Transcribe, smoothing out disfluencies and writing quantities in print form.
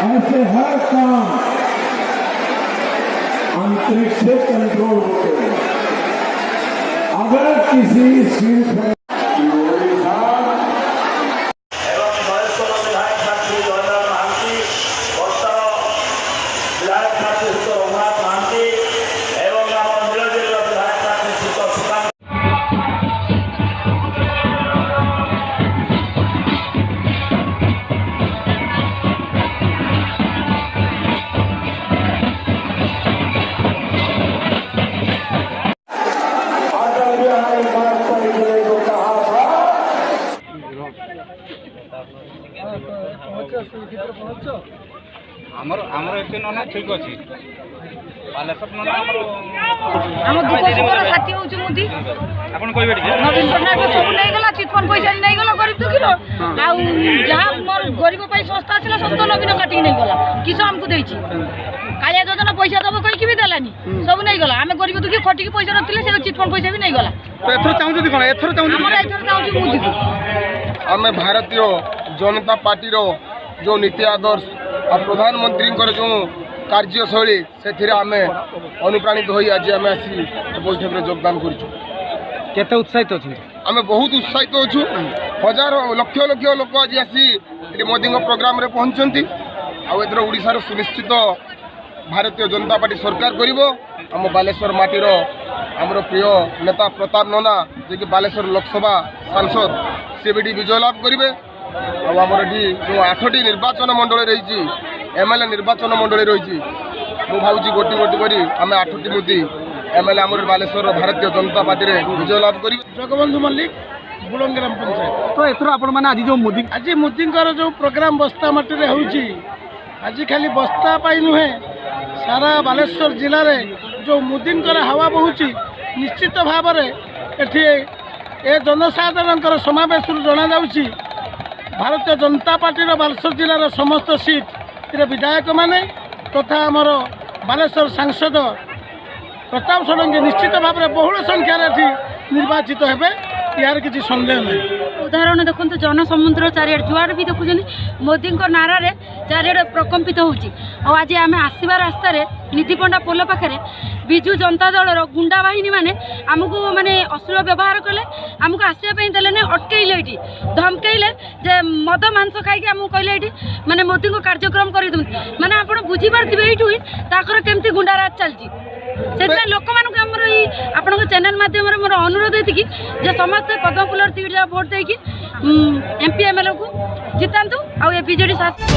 ऐसे हर काम अंतरिक्ष से कंट्रोल होते हैं। अगर किसी सीट पर आमर एते नना ठीक अछि बालेश्वर नना हम दुख सुखर साथी होछु मुदी आपण कहबे ठीक नवीन पटनायक सब नै गला चितपन पैसा नै गला गरीब दुखीरो आ जहां मोर गरीब पई सस्ता छिला सस्ता नवीन काटी नै गला किछ हमकु देछि कालिया योजना पैसा दबो कहि कि भी देलानी सब नै गला हमें गरीब दुखी खटी के पैसा रखतिले से चितपन पैसा भी नै गला तो एथर चाहू जदी कोन एथर चाहू हमर एथर चाहू मुदी को हमें भारतीय जनता पार्टी रो जो नीति आदर्श और प्रधानमंत्री जो कार्यशैली से आम अनुप्राणित हो आज आम आसी बैठक में योगदान कर उत्साहित अच्छे आम बहुत उत्साहित अच्छु हजार लक्ष लक्ष लोक आज आसी मोदी प्रोग्राम रे पहुंचती आर ओडिशार सुनिश्चित भारतीय जनता पार्टी सरकार करिवो आम बालेश्वर माटीर आमर प्रिय नेता प्रताप नना जे कि बालेश्वर लोकसभा सांसद सी भी विजय लाभ करेंगे आमर जो 8टी निर्वाचन मंडल रही एमएलए निर्वाचन मंडल रही मुझे गोटी गोटी कर आम 8टी मुदी एमएलए आम बालेश्वर भारतीय जनता पार्टी विजय लाभ कर जगबंधु मल्लिक बुलंग ग्राम पंचायत तो एथर आपण माने आज जो मोदी जो प्रोग्राम बस्ता माटी रे होउची आज खाली बस्ता पाई नुहे सारा बालेश्वर जिले में जो मोदी हवा बहुची निश्चित भाव में एठी ए जनसाधारण समावेश जना जाउची भारतीय जनता पार्टी बालेश्वर जिलार समस्त सीट विधायक माने तथा आमर बालेश्वर सांसद प्रताप षडंगी निश्चित भाव में बहुल संख्यार निर्वाचित हेबे यार किसी सन्देह नहीं। उदाहरण देखो जनसमुद्र चारिआड जुआड़ भी देखुं मोदी नारे चारिआड प्रकम्पित होउची और आज आम आसवा रास्तार निधि पंडा पोल पाखे विजु जनता दल गुंडा बाहिनी माने आमको माने अश्लील व्यवहार कले आमको आसवाई देले अटकैले ये धमकैले जे मद मांस खाई आमको कहले ये माने मोदी को कार्यक्रम कर माने आप बुझीपारे ये ताकर केमती गुंडाराज चलती से लोक मानक चैनल माध्यम मोर अनुरोध ये जे समस्ते पद्म फुलर तीर भोट देकी एमपी एमएलए को जितांतु आ बीजेडी शासन।